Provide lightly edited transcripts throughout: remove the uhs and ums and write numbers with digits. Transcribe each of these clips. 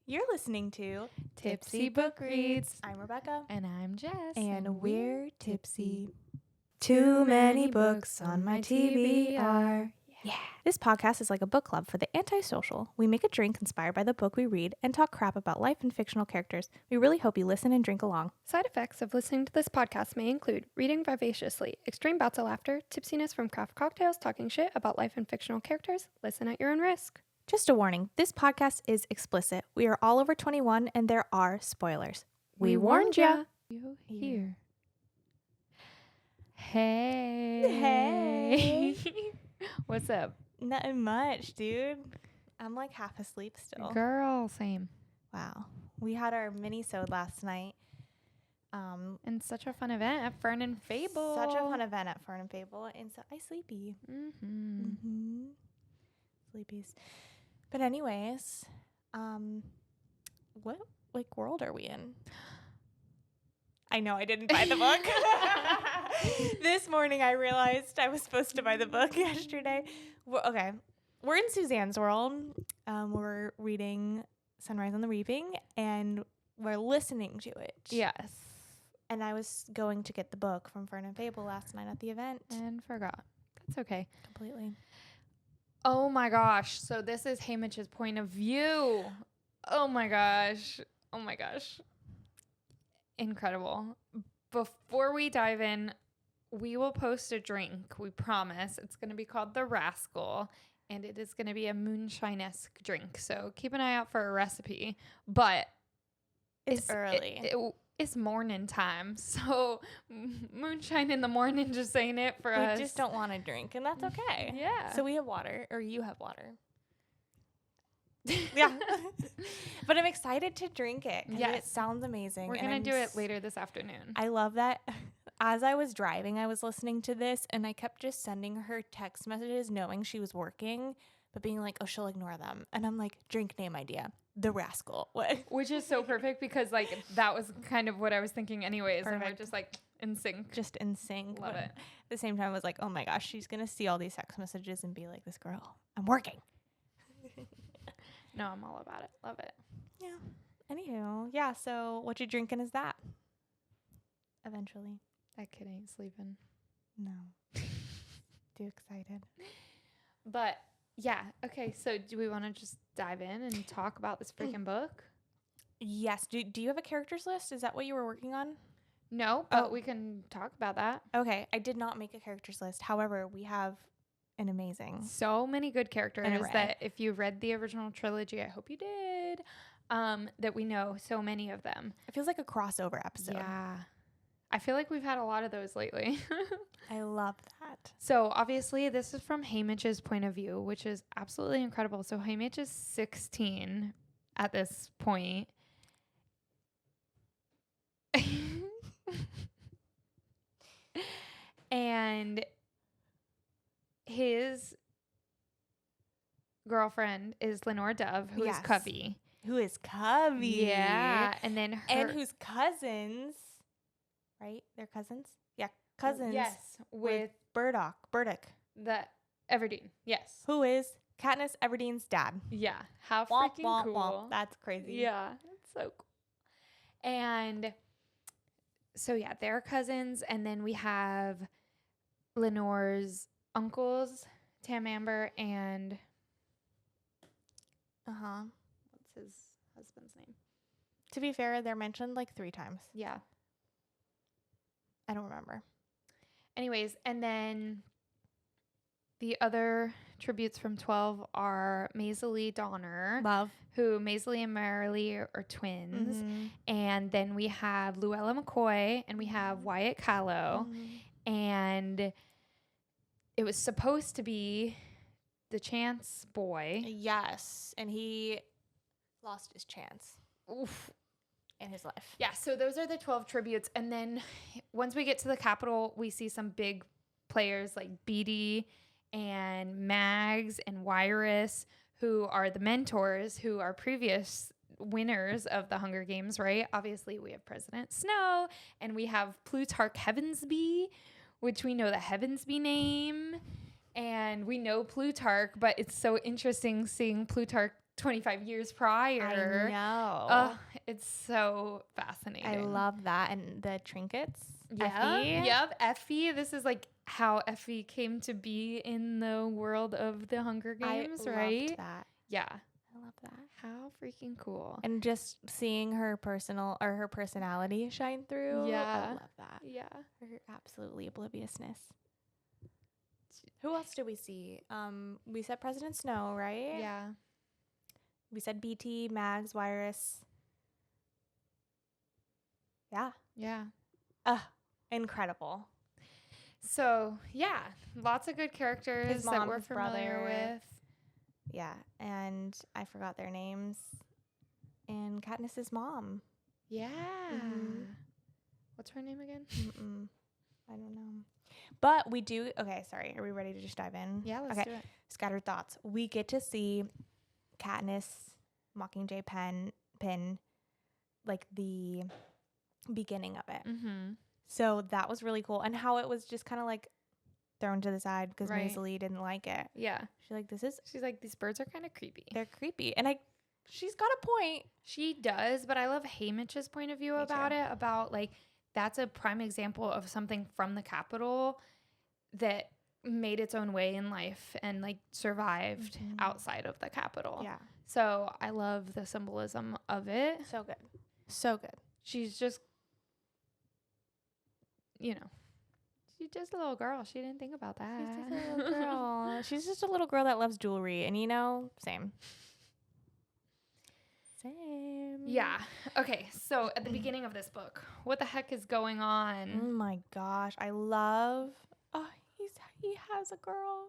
You're listening to Tipsy Book Reads. I'm Rebecca. And I'm Jess. And we're tipsy. Too many books on my TBR. Yeah. This podcast is like a book club for the antisocial. We make a drink inspired by the book we read and talk crap about life and fictional characters. We really hope you listen and drink along. Side effects of listening to this podcast may include reading vivaciously, extreme bouts of laughter, tipsiness from craft cocktails, talking shit about life and fictional characters. Listen at your own risk. Just a warning, this podcast is explicit. We are all over 21 and there are spoilers. We warned ya. You here. Hey. What's up? Nothing much, dude. I'm like half asleep still. Girl, same. Wow. We had our mini-sode last night. And such a fun event at Fern and Fable. Such a fun event at Fern and Fable. And so I sleepy. Sleepies. But anyways, what like world are we in? I know I didn't buy the book. This morning I realized I was supposed to buy the book yesterday. Okay. We're in Suzanne's world. We're reading Sunrise on the Reaping and we're listening to it. Yes. And I was going to get the book from Fern and Fable last night at the event. And forgot. That's okay. Completely. Oh my gosh. So this is Haymitch's point of view. Oh my gosh. Oh my gosh. Incredible. Before we dive in, we will post a drink. We promise. It's going to be called the Rascal, and it is going to be a moonshine-esque drink. So keep an eye out for a recipe. But It's early. It's morning time. So moonshine in the morning just ain't it for us. We just don't want to drink, and that's okay. Yeah. So we have water, or you have water. Yeah. But I'm excited to drink it. Yes. It sounds amazing. We're going to do it later this afternoon. I love that. As I was driving, I was listening to this, and I kept just sending her text messages knowing she was working, but being like, oh, she'll ignore them. And I'm like, drink name idea. The Rascal. What? Which is so perfect because, like, that was kind of what I was thinking anyways. Perfect. And we're just, like, in sync. Just in sync. Love But it. At the same time, I was like, oh, my gosh, she's going to see all these text messages and be like, this girl, I'm working. No, I'm all about it. Love it. Yeah. Anywho, yeah, so what you drinking is that? Eventually. That kid ain't sleeping. No. Too excited. But, yeah. Okay, so do we want to just dive in and talk about this freaking book? Yes. Do you have a characters list? Is that what you were working on? No, but we can talk about that. Okay. I did not make a characters list. However, we have an amazing. So many good characters array. that if you read the original trilogy, I hope you did, that we know so many of them. It feels like a crossover episode. Yeah. I feel like we've had a lot of those lately. I love that. So obviously this is from Haymitch's point of view, which is absolutely incredible. So Haymitch is 16 at this point. And his girlfriend is Lenore Dove, who is Covey. Who is Covey. Yeah. And then and whose cousins, right? They're cousins? Yeah, cousins. Yes, with Burdock. the Everdeen. Yes. Who is Katniss Everdene's dad. Yeah. How Womp, freaking womp, cool. womp. That's crazy. Yeah. It's so cool. And so, yeah, they're cousins. And then we have Lenore's uncles, Tam Amber and what's his husband's name? To be fair, they're mentioned like 3 times. Yeah. I don't remember. Anyways, and then the other tributes from 12 are Maisie Donner. Love. Who Maisie and Marilee are twins. Mm-hmm. And then we have Luella McCoy and we have Wyatt Callow. Mm-hmm. And it was supposed to be the Chance boy. Yes. And he lost his chance. Oof. In his life. Yeah, so those are the 12 tributes. And then once we get to the Capitol, we see some big players like Beatty and Mags and Wyrus, who are the mentors, who are previous winners of the Hunger Games, right? Obviously, we have President Snow, and we have Plutarch Heavensbee, which we know the Heavensbee name, and we know Plutarch, but it's so interesting seeing Plutarch 25 years prior. I know. It's so fascinating. I love that. And the trinkets. Yeah. Effie. Yep. Effie. This is like how Effie came to be in the world of the Hunger Games, I right? loved that. Yeah. I love that. How freaking cool. And just seeing her her personality shine through. Yeah. I love that. Yeah. Her absolutely obliviousness. Who else did we see? We said President Snow, right? Yeah. We said BT, Mags, Virus. Yeah. Yeah. Incredible. So, yeah, lots of good characters His that we're mom's familiar brother. with. Yeah. And I forgot their names. And Katniss's mom. Yeah. Mhm. What's her name again? I don't know. But we do. Okay, sorry. Are we ready to just dive in? Yeah, let's do it. Scattered thoughts. We get to see Katniss, Mockingjay Pin, like the beginning of it. Mm-hmm. So that was really cool. And how it was just kind of like thrown to the side because Right. Maisie didn't like it. Yeah. She's like, She's like, these birds are kind of creepy. they're creepy. And she's got a point. She does, but I love Haymitch's point of view Me about too. it. About like, that's a prime example of something from the Capitol that made its own way in life and like survived Mhm. outside of the Capitol. Yeah. So I love the symbolism of it. So good. So good. She's just, she's just a little girl. She didn't think about that. She's just a little girl. She's just a little girl that loves jewelry. And same. Same. Yeah. Okay. So at the beginning of this book, what the heck is going Oh on? my gosh. I love. Oh, he has a girl.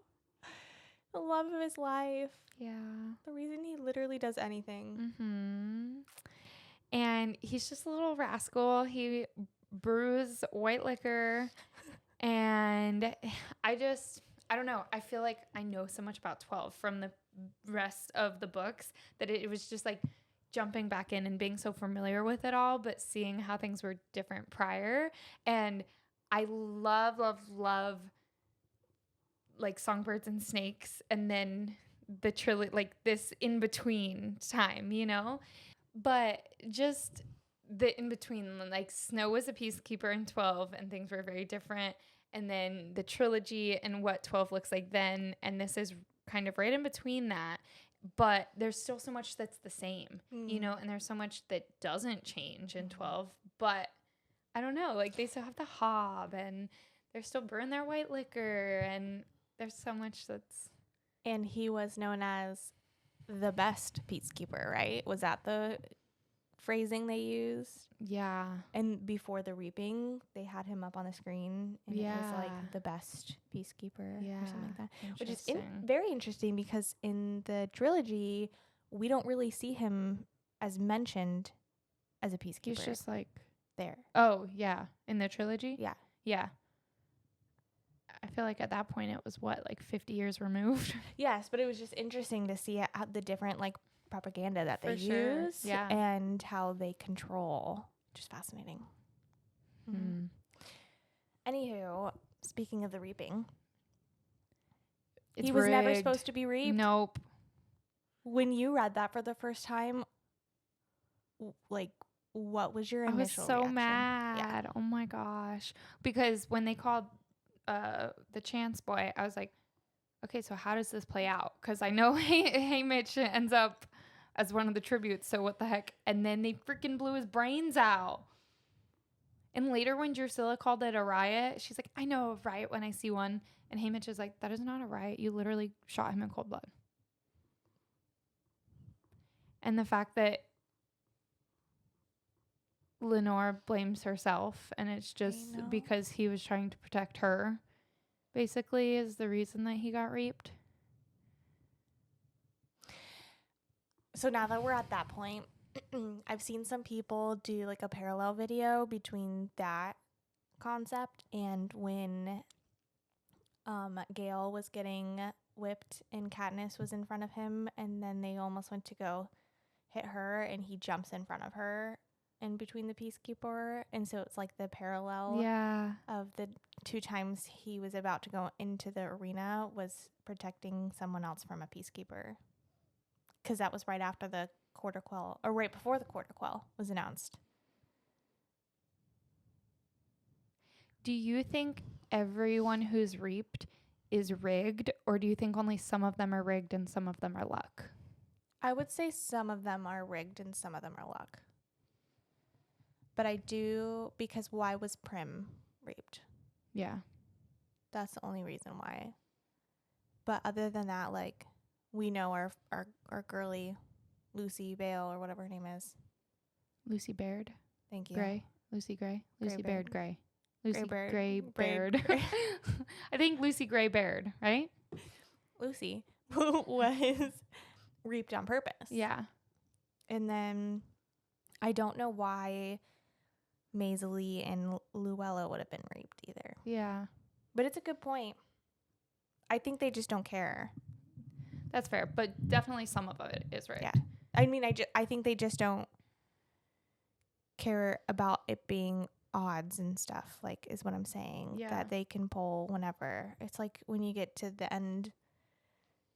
The love of his life. Yeah. The reason he literally does anything. Mm-hmm. And he's just a little rascal. He brews white liquor. And I don't know. I feel like I know so much about 12 from the rest of the books that it was just like jumping back in and being so familiar with it all, but seeing how things were different prior. And I love, love, love like Songbirds and Snakes, and then the trilogy, like this in between time, but just the in between, like Snow was a peacekeeper in 12 and things were very different. And then the trilogy and what 12 looks like then. And this is kind of right in between that. But there's still so much that's the same, and there's so much that doesn't change in 12. But I don't know, like they still have the hob and they're still brewing their white liquor. And there's so much that's. And he was known as the best peacekeeper, right? Was that the phrasing they used? Yeah. And before the reaping, they had him up on the screen. And it was like the best peacekeeper or something like that. Which is very interesting because in the trilogy, we don't really see him as mentioned as a peacekeeper. He's just like there. Oh, yeah. In the trilogy? Yeah. Yeah. I feel like at that point it was like 50 years removed. Yes, but it was just interesting to see how the different like propaganda that they use and how they control. Just fascinating. Anywho, speaking of the reaping, he was never supposed to be reaped. Nope. When you read that for the first time, like, what was your initial reaction? I was so reaction? mad. Yeah. Oh my gosh. Because when they called the Chance boy, I was like, okay, so how does this play out? Because I know Haymitch ends up as one of the tributes, so what the heck? And then they freaking blew his brains out. And later when Drusilla called it a riot, she's like, I know a riot when I see one. And Haymitch is like, that is not a riot. You literally shot him in cold blood. And the fact that Lenore blames herself and it's just because he was trying to protect her, basically, is the reason that he got reaped. So now that we're at that point, I've seen some people do like a parallel video between that concept and when Gale was getting whipped and Katniss was in front of him, and then they almost went to go hit her and he jumps in front of her in between the peacekeeper, and so it's like the parallel of the two times he was about to go into the arena was protecting someone else from a peacekeeper. because that was right after the quarter quell, or right before the quarter quell was announced. Do you think everyone who's reaped is rigged, or do you think only some of them are rigged and some of them are luck? I would say some of them are rigged and some of them are luck. But I do, because why was Prim reaped? Yeah. That's the only reason why. But other than that, like, we know our girly Lucy Bale or whatever her name is. Lucy Baird. Thank you. Gray. Lucy Gray. Lucy Gray Baird Gray. Lucy Baird. Gray Gray- Baird. I think Lucy Gray Baird, right? Lucy was reaped on purpose. Yeah. And then I don't know why Maisie and Luella would have been raped either. Yeah. But it's a good point. I think they just don't care. That's fair, but definitely some of it is right. Yeah. I mean, I think they just don't care about it being odds and stuff, like, is what I'm saying. Yeah. That they can pull whenever. It's like when you get to the end,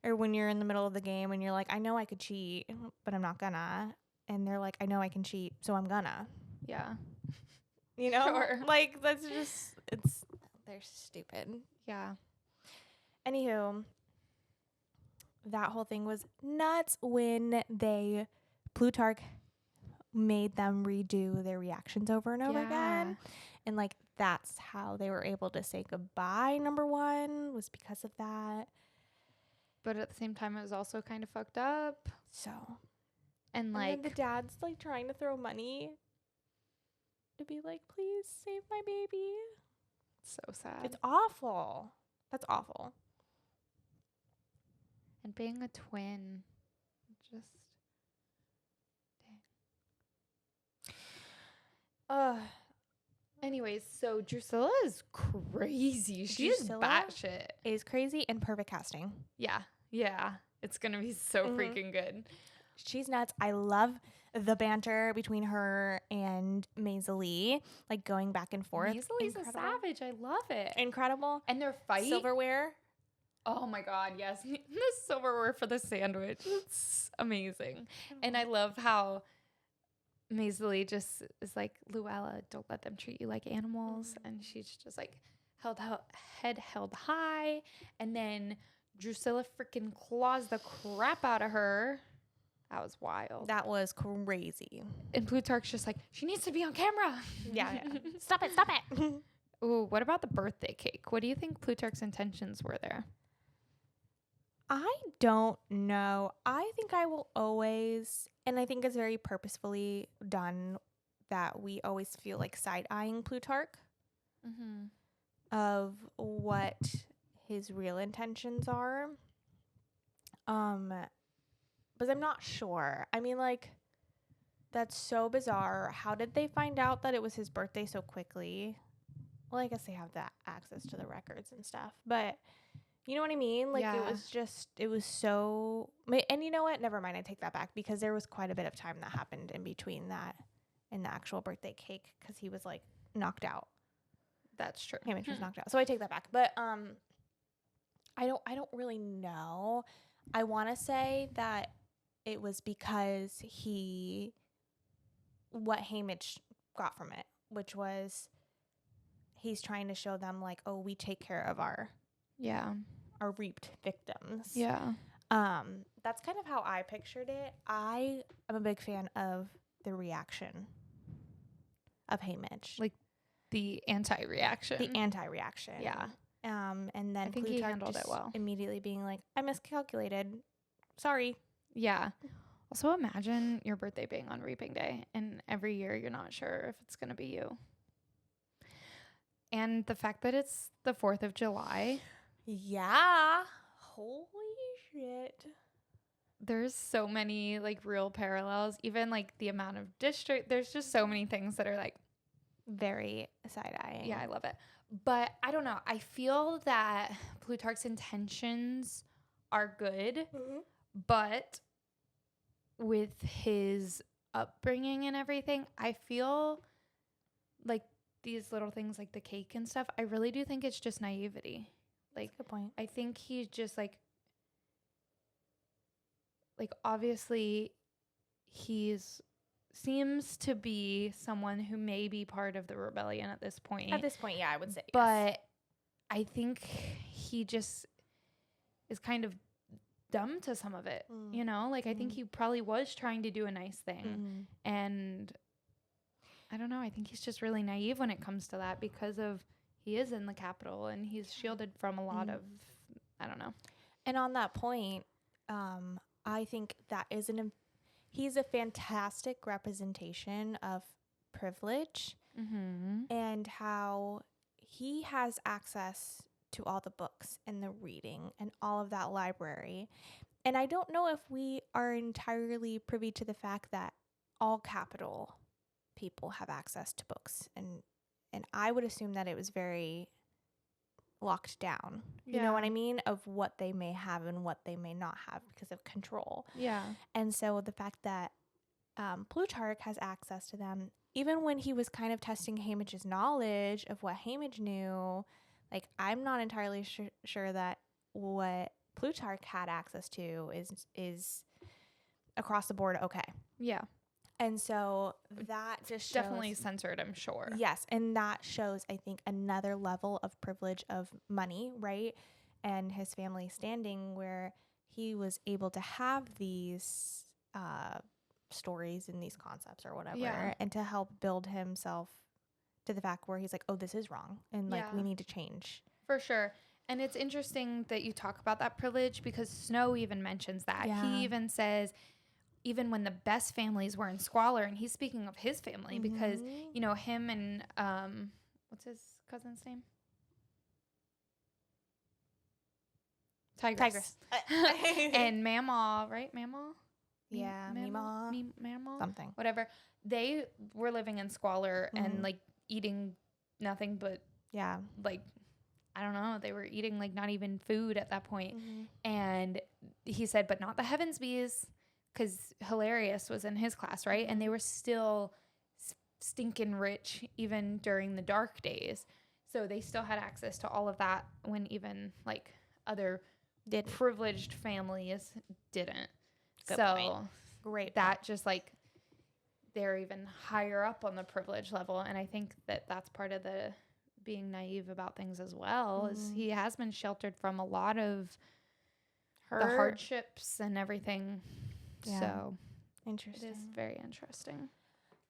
or when you're in the middle of the game and you're like, I know I could cheat, but I'm not gonna. And they're like, I know I can cheat, so I'm gonna. Yeah. You know? Sure. Like, that's just, they're stupid. Yeah. Anywho, that whole thing was nuts when Plutarch made them redo their reactions over and over again. And, like, that's how they were able to say goodbye, number one, was because of that. But at the same time, it was also kind of fucked up. So. And, like, And then the dad's, like, trying to throw money to be like, please save my baby. so sad. It's awful. That's awful. And being a twin, just dang. Anyways, so Drusilla is crazy. She's Drusilla batshit. Is crazy and perfect casting. Yeah. Yeah. It's going to be so freaking good. She's nuts. I love the banter between her and Maisie, like, going back and forth. Maisie's a savage. I love it. Incredible. And their fight. Silverware. Oh my God, yes. The silverware for the sandwich. It's amazing. And I love how Maisie just is like, Luella, don't let them treat you like animals. And she's just like head held high. And then Drusilla freaking claws the crap out of her. That was wild. That was crazy. And Plutarch's just like, she needs to be on camera. Yeah. Stop it. Ooh, what about the birthday cake? What do you think Plutarch's intentions were there? I don't know. I think I will always, and I think it's very purposefully done, that we always feel like side-eyeing Plutarch of what his real intentions are. But I'm not sure. I mean, like, that's so bizarre. How did they find out that it was his birthday so quickly? Well, I guess they have that access to the records and stuff, but you know what I mean? Like, it was so, and you know what? Never mind. I take that back, because there was quite a bit of time that happened in between that and the actual birthday cake, because he was, like, knocked out. That's true. Hamish was knocked out. So I take that back. But I don't really know. I want to say that it was because what Hamish got from it, which was he's trying to show them, like, oh, we take care of our reaped victims. Yeah. That's kind of how I pictured it. I am a big fan of the reaction of Hamish. Like, the anti-reaction. Yeah. And then I think he Plutarch handled it well. Immediately being like, I miscalculated. Sorry. Yeah. Also, imagine your birthday being on reaping day, and every year you're not sure if it's going to be you. And the fact that it's the 4th of July. Yeah. Holy shit. There's so many, like, real parallels. Even, like, the amount of district. There's just so many things that are, like, very side-eyeing. Yeah, I love it. But I don't know. I feel that Plutarch's intentions are good, but with his upbringing and everything, I feel like these little things like the cake and stuff, I really do think it's just naivety. Like, that's a good point. I think he's just like like obviously seems to be someone who may be part of the rebellion at this point. At this point, yeah, I would say yes. But I think he just is kind of dumb to some of it, you know? Like, I think he probably was trying to do a nice thing. And I don't know. I think he's just really naive when it comes to that because of he is in the Capitol and he's shielded from a lot of, I don't know. And on that point, I think that he's a fantastic representation of privilege and how he has access to all the books and the reading and all of that library. And I don't know if we are entirely privy to the fact that all Capitol people have access to books. And I would assume that it was very locked down. You know what I mean? Of what they may have and what they may not have because of control. Yeah. And so the fact that Plutarch has access to them, even when he was kind of testing Hamish's knowledge of what Hamish knew, like I'm not entirely sure that what Plutarch had access to is across the board okay. Yeah. And so that just shows, definitely censored, I'm sure. Yes, and that shows, I think, another level of privilege of money, right? And his family standing where he was able to have these stories and these concepts or whatever and to help build himself to the fact where he's like, oh, this is wrong and like we need to change. For sure. And it's interesting that you talk about that privilege because Snow even mentions that. Yeah. He even says, even when the best families were in squalor, and he's speaking of his family because, you know, him and, what's his cousin's name? Tigress. And Mamaw, right? Mamaw? Yeah, Mamaw? Something. Whatever. They were living in squalor and, like, eating nothing but, like, I don't know. They were eating, like, not even food at that point. And he said, but not the Heavens bees. Because Hilarious was in his class, right? And they were still stinking rich even during the dark days. So they still had access to all of that when even like other privileged families didn't. Good so point. Great. That just like they're even higher up on the privilege level. And I think that that's part of the being naive about things as well is he has been sheltered from a lot of the hardships and everything. Yeah. So interesting. It is very interesting.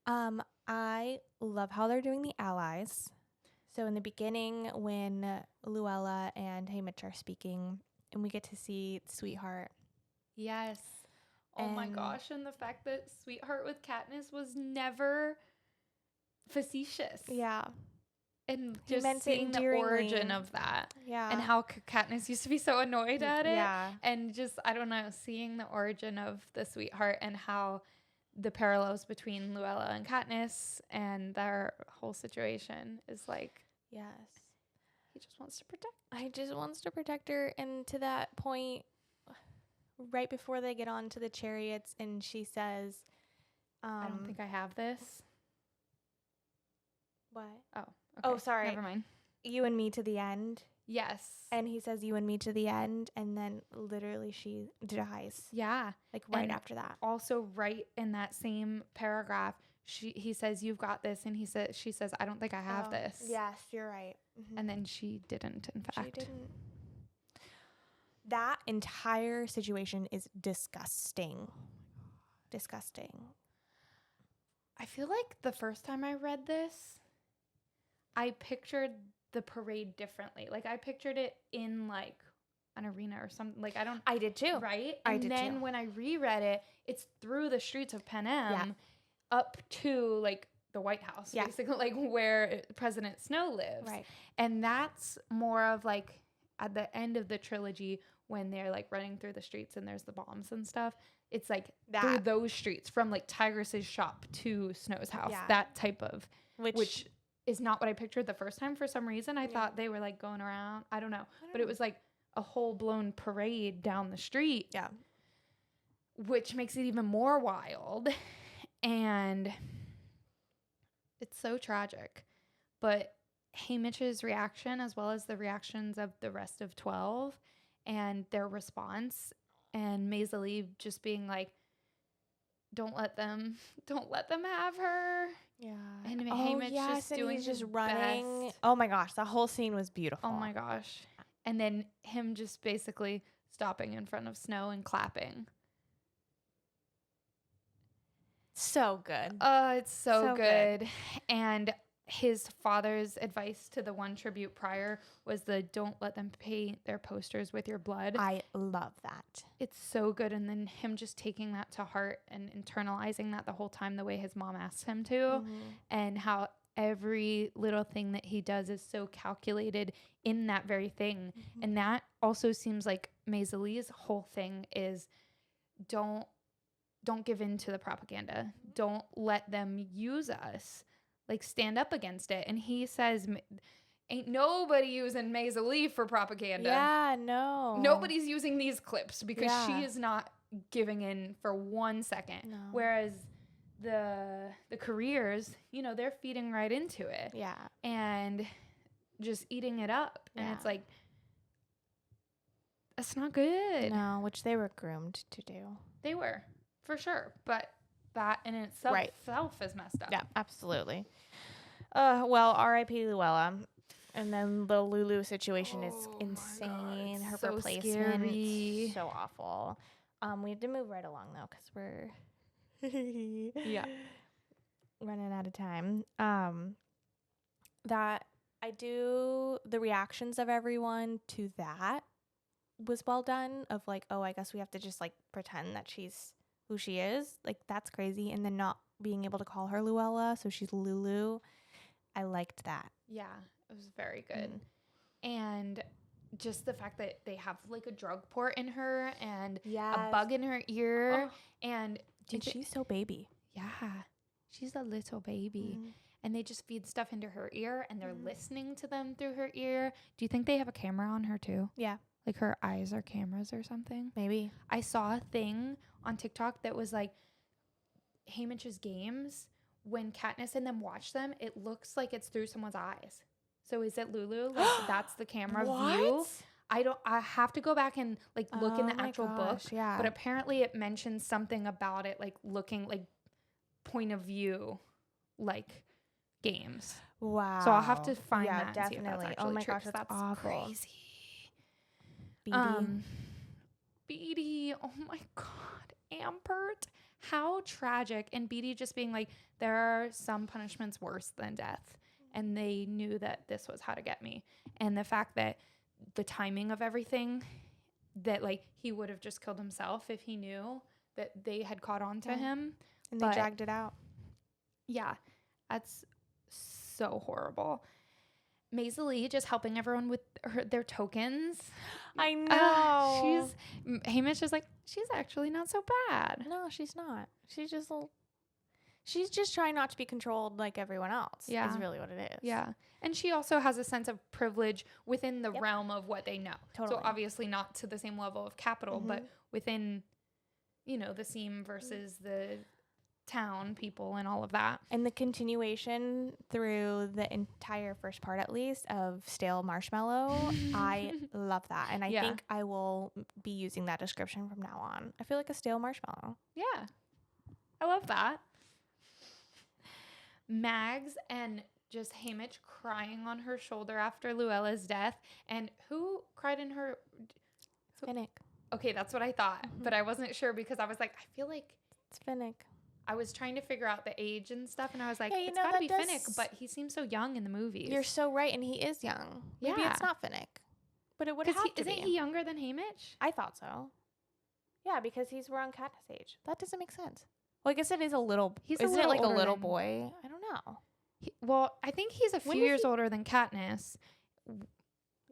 I love how they're doing the allies. So in the beginning, when Luella and Haymitch are speaking, and we get to see Sweetheart. Yes. Oh my gosh! And the fact that Sweetheart with Katniss was never facetious. Yeah. And just seeing the origin of that. Yeah. And how Katniss used to be so annoyed at it. Yeah. And just, I don't know, seeing the origin of the Sweetheart and how the parallels between Luella and Katniss and their whole situation is like, yes. He just wants to protect. He just wants to protect her. And to that point, right before they get onto the chariots and she says, I don't think I have this. What? Oh. Okay. Oh, sorry. Never mind. You and me to the end. Yes. And he says, you and me to the end. And then literally she dies. Yeah. Like right after that. Also right in that same paragraph, he says, you've got this. And she says, I don't think I have this. Yes, you're right. And then she didn't, in fact. She didn't. That entire situation is disgusting. Disgusting. I feel like the first time I read this, I pictured the parade differently. Like I pictured it in like an arena or something. Like I did too. Right? And then when I reread it, it's through the streets of Panem up to like the White House, basically like where President Snow lives. Right. And that's more of like at the end of the trilogy when they're like running through the streets and there's the bombs and stuff. It's like through those streets from like Tigress's shop to Snow's house. Yeah. That type of which is not what I pictured the first time for some reason. I thought they were like going around. I don't know. But it was like a whole blown parade down the street. Yeah. Which makes it even more wild. And it's so tragic. But Haymitch's reaction, as well as the reactions of the rest of 12 and their response, and Maisie just being like, don't let them have her. Yeah. And Haymitch just doing he's just his running. best. Oh my gosh, the whole scene was beautiful. Oh my gosh. And then him just basically stopping in front of Snow and clapping. So good. It's so good. And his father's advice to the one tribute prior was don't let them paint their posters with your blood. I love that. It's so good. And then him just taking that to heart and internalizing that the whole time, the way his mom asked him to, and how every little thing that he does is so calculated in that very thing. And that also seems like Maisie's whole thing is don't give in to the propaganda. Don't let them use us. Like, stand up against it. And he says, ain't nobody using Maisie for propaganda. Yeah, no. Nobody's using these clips because she Yeah. is not giving in for 1 second. No. Whereas the careers, they're feeding right into it. Yeah. And just eating it up. And Yeah. it's like, that's not good. No, which they were groomed to do. They were, for sure. But that in itself is messed up. Yeah, absolutely. Well, R.I.P. Luella. And then the Lulu situation is insane. God, Her so replacement, scary. so awful. We have to move right along though, because we're running out of time. That the reactions of everyone to that was well done. Of like, oh, I guess we have to just like pretend that she's who she is. Like, that's crazy. And then not being able to call her Luella, so she's Lulu. I liked that. Yeah, it was very good. And just the fact that they have like a drug port in her and a bug in her ear. And she's so baby. Yeah, she's a little baby. And they just feed stuff into her ear and they're listening to them through her ear. Do you think they have a camera on her too? Yeah. Like her eyes are cameras or something? Maybe. I saw a thing on TikTok that was like Haymitch's games. When Katniss and them watch them, it looks like it's through someone's eyes. So is it Lulu? Like, that's the camera view? I have to go back and like look in the actual book. Yeah. But apparently it mentions something about it like looking like point of view like games. Wow. So I'll have to find that and definitely. see if that's actually my true, gosh, 'cause that's awful. crazy. Beady, oh my God, Ampert, how tragic. And Beady just being like, there are some punishments worse than death. And they knew that this was how to get me. And the fact that the timing of everything, that like he would have just killed himself if he knew that they had caught on to him. And they dragged it out. Yeah, that's so horrible. Maisie just helping everyone with their tokens. I know. Haymitch is like, she's actually not so bad. No, she's not. She's just trying not to be controlled like everyone else. Yeah. Is really what it is. Yeah. And she also has a sense of privilege within the realm of what they know. Totally. So obviously not to the same level of capital, but within, the Seam versus the town people and all of that. And the continuation through the entire first part, at least, of stale marshmallow, I love that. And I think I will be using that description from now on. I feel like a stale marshmallow. Yeah. I love that. Mags and just Haymitch crying on her shoulder after Luella's death. And who cried in her? Finnick. Okay, that's what I thought. But I wasn't sure because I was like, I feel like it's Finnick. I was trying to figure out the age and stuff, and I was like, yeah, it's got to be Finnick, but he seems so young in the movies. You're so right, and he is young. Maybe it's not Finnick, but it would have to be. Isn't he younger than Haymitch? I thought so. Yeah, because he's around Katniss' age. That doesn't make sense. Well, I guess it is a little. Isn't it like a little boy? I don't know. I think he's a few years older than Katniss.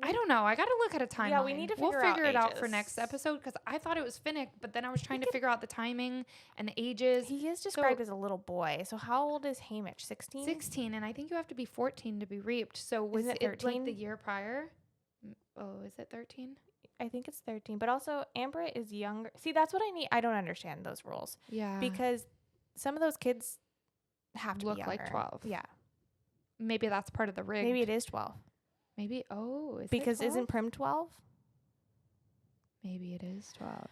I don't know. I got to look at a timeline. Yeah, we need to We'll figure it out for ages. next episode because I thought it was Finnick, but then I was trying to figure out the timing and the ages. He is described as a little boy. So how old is Haymitch? 16? 16, and I think you have to be 14 to be reaped. So was it 13? Like the year prior? Oh, is it 13? I think it's 13. But also, Amber is younger. See, that's what I need. I don't understand those rules. Yeah. Because some of those kids have to look be younger. like 12. Yeah. Maybe that's part of the rig. Maybe it is 12. Maybe, because isn't Prim 12? Maybe it is 12.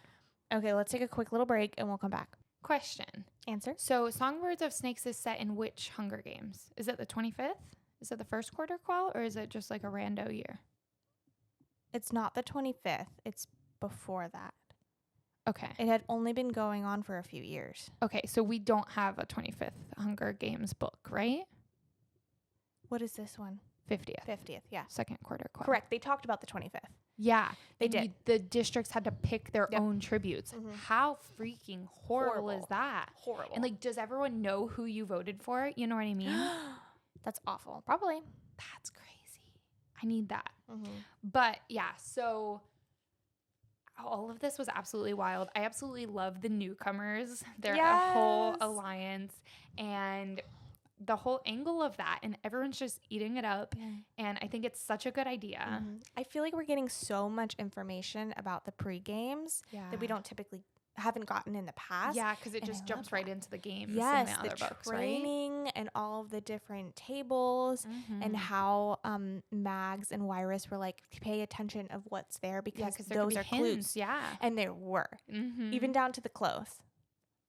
Okay, let's take a quick little break and we'll come back. Question. Answer. So Songbirds of Snakes is set in which Hunger Games? Is it the 25th? Is it the first quarter qual, or is it just like a rando year? It's not the 25th. It's before that. Okay. It had only been going on for a few years. Okay, so we don't have a 25th Hunger Games book, right? What is this one? 50th. 50th, yeah. Second quarter qual. Correct. They talked about the 25th. Yeah. They and did. The districts had to pick their Yep. own tributes. Mhm. How freaking horrible is that? Horrible. And like, does everyone know who you voted for? You know what I mean? That's awful. Probably. That's crazy. I need that. Mm-hmm. But yeah, so all of this was absolutely wild. I absolutely love the newcomers. They're a whole Yes. alliance, and the whole angle of that, and everyone's just eating it up. And I think it's such a good idea. Mm-hmm. I feel like we're getting so much information about the pre-games that we don't typically haven't gotten in the past. Yeah, because it and just I jumps love right that. into the games Yes, in the other books, right? training and all of the different tables and how Mags and Wyrus were like, pay attention of what's there because there could those be are hints, clues. yeah. And there were. Mm-hmm. Even down to the clothes.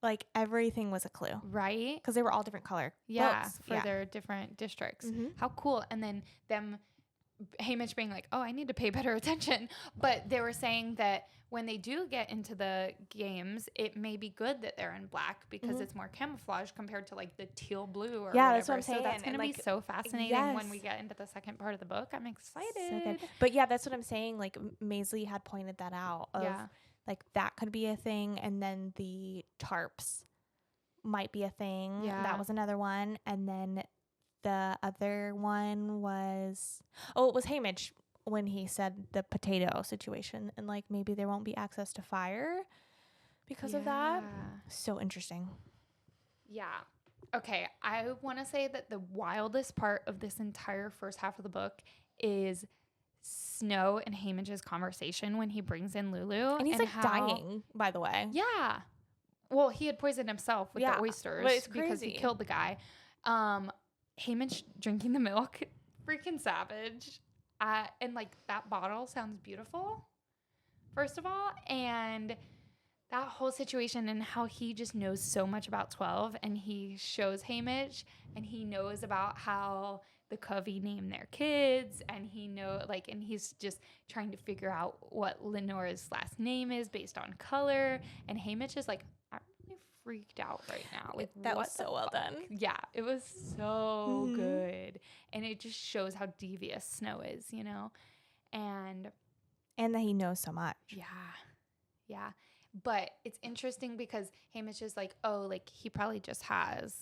Like everything was a clue. Right? Because they were all different color Yeah, clothes. for their different districts. Mm-hmm. How cool. And then them, Hamish being like, oh, I need to pay better attention. But they were saying that when they do get into the games, it may be good that they're in black because it's more camouflage compared to like the teal blue or whatever. That's what I'm saying. So that's going to be like, so fascinating when we yes. get into the second part of the book. I'm excited. So good. But yeah, that's what I'm saying. Like Maisley had pointed that out of like that could be a thing. And then the tarps might be a thing. Yeah. That was another one. And then the other one was, it was Hamish when he said the potato situation and like maybe there won't be access to fire because of that. So interesting. Yeah. Okay. I want to say that the wildest part of this entire first half of the book is Snow and Hamish's conversation when he brings in Lulu. And he's like dying, by the way. Yeah. Well, he had poisoned himself with the oysters but it's because he crazy. killed the guy. Hamish drinking the milk, freaking savage. And like that bottle sounds beautiful, first of all. And that whole situation and how he just knows so much about 12 and he shows Hamish and he knows about how the Covey named their kids and and he's just trying to figure out what Lenore's last name is based on color. And Hamish is like, I'm really freaked out right now. Like, that was so well done. Yeah, it was so good. And it just shows how devious Snow is, you know? And that he knows so much. Yeah. But it's interesting because Hamish is like, oh, like he probably just has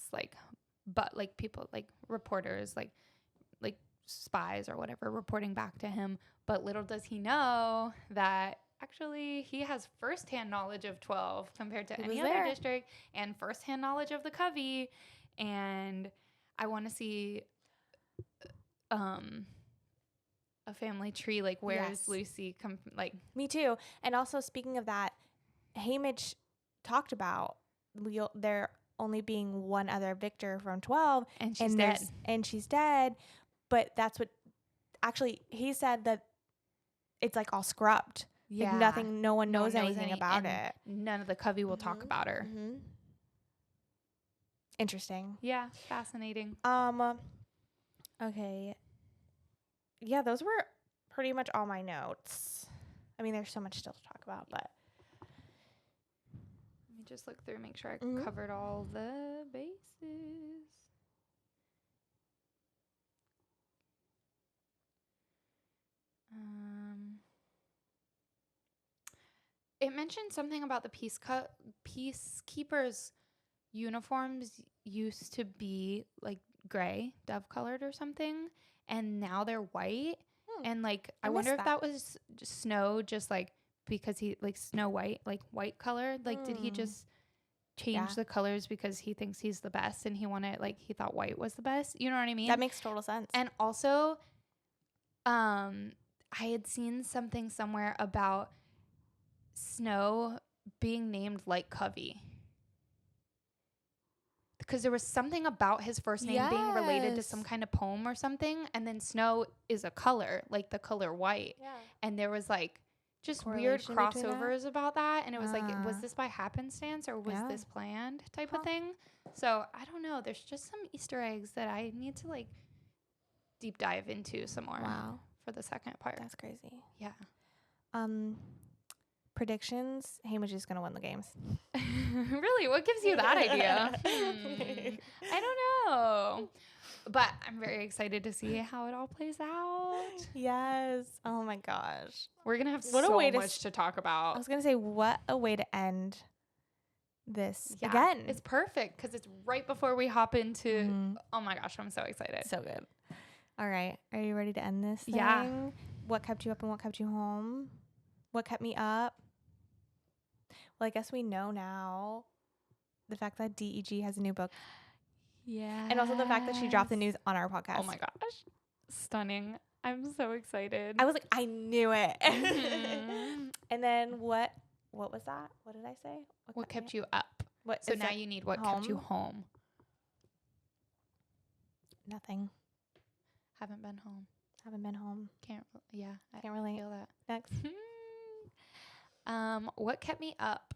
people like reporters, like spies or whatever reporting back to him. But little does he know that actually he has firsthand knowledge of 12 compared to any other district and firsthand knowledge of the Covey. And I want to see a family tree, like where's Lucy Me too. And also speaking of that, Hamish talked about there only being one other victor from 12 and she's dead. And she's dead. But that's what actually he said that it's like all scrubbed. Yeah. Like nothing, no one knows anything about it. None of the Covey will talk about her. Mm-hmm. Interesting. Yeah, fascinating. Okay. Yeah, those were pretty much all my notes. I mean, there's so much still to talk about, but let me just look through, make sure I covered all the bases. It mentioned something about the peacekeepers' uniforms used to be like gray, dove colored or something, and now they're white. And like, I wonder if that was Snow, just like because he like Snow White, like white colored. Like, did he just change the colors because he thinks he's the best and he thought white was the best? You know what I mean? That makes total sense. And also, I had seen something somewhere about Snow being named like Covey. Because there was something about his first name being related to some kind of poem or something. And then Snow is a color, like the color white. Yeah. And there was like just weird correlation between that? crossovers about that. And it was like, was Ah. this by happenstance or was Yeah. this planned type Huh. of thing? So I don't know. There's just some Easter eggs that I need to like deep dive into some more Wow. for the second part. That's crazy. Yeah. Predictions. Hamish is gonna win the games. Really? What gives you that idea? I don't know. But I'm very excited to see how it all plays out. Yes. Oh my gosh. We're going to have What a so way to much to talk I about. was gonna say, what a way to end this Yeah, again. it's perfect because it's right before we hop into. Mhm. Oh my gosh, I'm so excited. So good. All right. Are you ready to end this thing? Yeah. What kept you up and what kept you home? What kept me up? Well, I guess we know now the fact that DEG has a new book. Yeah. And also the fact that she dropped the news on our podcast. Oh my gosh. Stunning. I'm so excited. I was like, I knew it. Mhm. And then what was that? What did I say? What kept you up? What So is now that? you need what kept you home. Nothing. Haven't been home. Haven't been home. Can't. Yeah. I Can't relate. feel that. Next. What kept me up?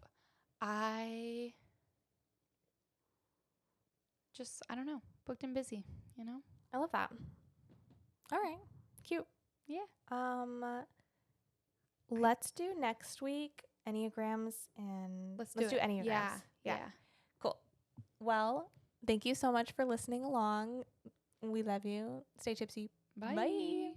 I don't know, booked and busy, you know? I love that. All right. Cute. Yeah. Let's do next week Enneagrams and Let's do Enneagrams. Yeah. Cool. Well, thank you so much for listening along. We love you. Stay tipsy. Bye. Bye.